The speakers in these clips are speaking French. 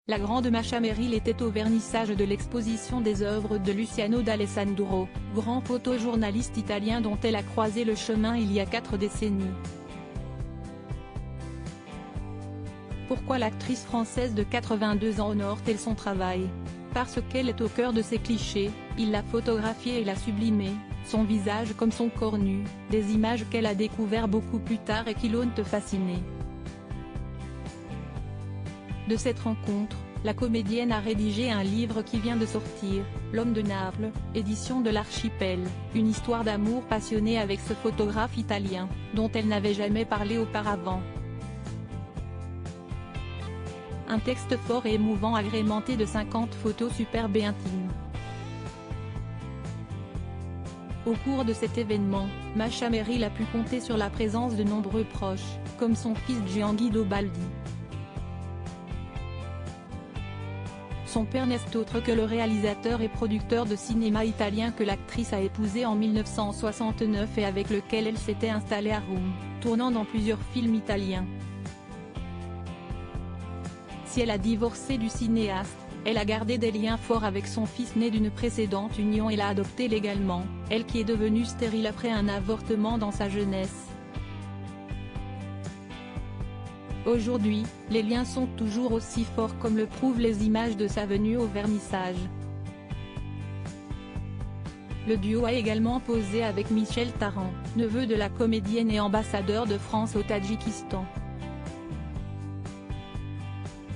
La grande Masha Merrill était au vernissage de l'exposition des œuvres de Luciano d'Alessandro, grand photojournaliste italien dont elle a croisé le chemin il y a 4 décennies. Pourquoi l'actrice française de 82 ans honore-t-elle son travail? Parce qu'elle est au cœur de ces clichés, il l'a photographiée et l'a sublimée, son visage comme son corps nu, des images qu'elle a découvert beaucoup plus tard et qui l'ont fascinée. De cette rencontre, la comédienne a rédigé un livre qui vient de sortir, L'homme de Naples, édition de l'Archipel, une histoire d'amour passionnée avec ce photographe italien, dont elle n'avait jamais parlé auparavant. Un texte fort et émouvant agrémenté de 50 photos superbes et intimes. Au cours de cet événement, Masha Merrill a pu compter sur la présence de nombreux proches, comme son fils Gianguido Baldi. Son père n'est autre que le réalisateur et producteur de cinéma italien que l'actrice a épousé en 1969 et avec lequel elle s'était installée à Rome, tournant dans plusieurs films italiens. Si elle a divorcé du cinéaste, elle a gardé des liens forts avec son fils né d'une précédente union et l'a adopté légalement, elle qui est devenue stérile après un avortement dans sa jeunesse. Aujourd'hui, les liens sont toujours aussi forts comme le prouvent les images de sa venue au vernissage. Le duo a également posé avec Michel Tarrant, neveu de la comédienne et ambassadeur de France au Tadjikistan.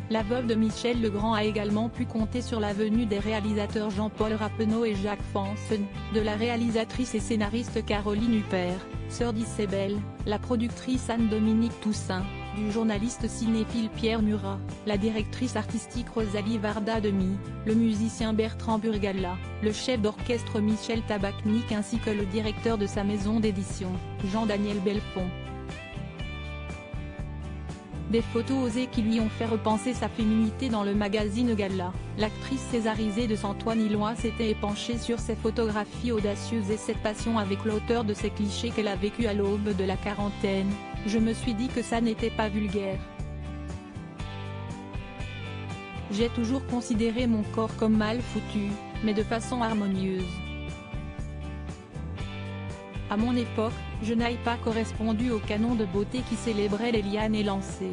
La veuve de Michel Legrand a également pu compter sur la venue des réalisateurs Jean-Paul Rappeneau et Jacques Fanson, de la réalisatrice et scénariste Caroline Huppert, sœur d'Isabelle, la productrice Anne-Dominique Toussaint, du journaliste cinéphile Pierre Murat, la directrice artistique Rosalie Varda-Demi, le musicien Bertrand Burgala, le chef d'orchestre Michel Tabachnik ainsi que le directeur de sa maison d'édition, Jean-Daniel Belfond. Des photos osées qui lui ont fait repenser sa féminité dans le magazine Gala. L'actrice césarisée de Antoine Ilois s'était épanchée sur ses photographies audacieuses et cette passion avec l'auteur de ces clichés qu'elle a vécu à l'aube de la quarantaine. Je me suis dit que ça n'était pas vulgaire. J'ai toujours considéré mon corps comme mal foutu, mais de façon harmonieuse. À mon époque, je n'ai pas correspondu au canon de beauté qui célébrait les lianes élancées.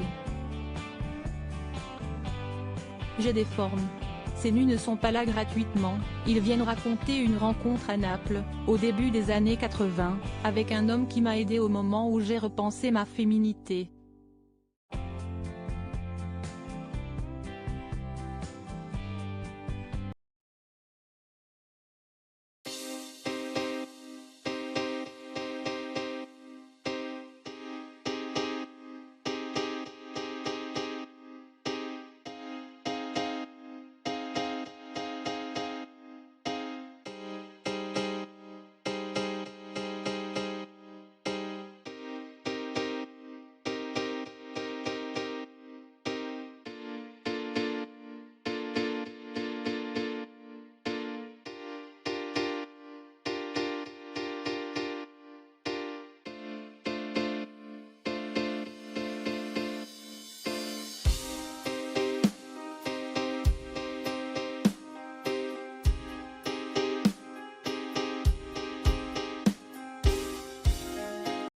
J'ai des formes. Ces nus ne sont pas là gratuitement, ils viennent raconter une rencontre à Naples, au début des années 80, avec un homme qui m'a aidé au moment où j'ai repensé ma féminité.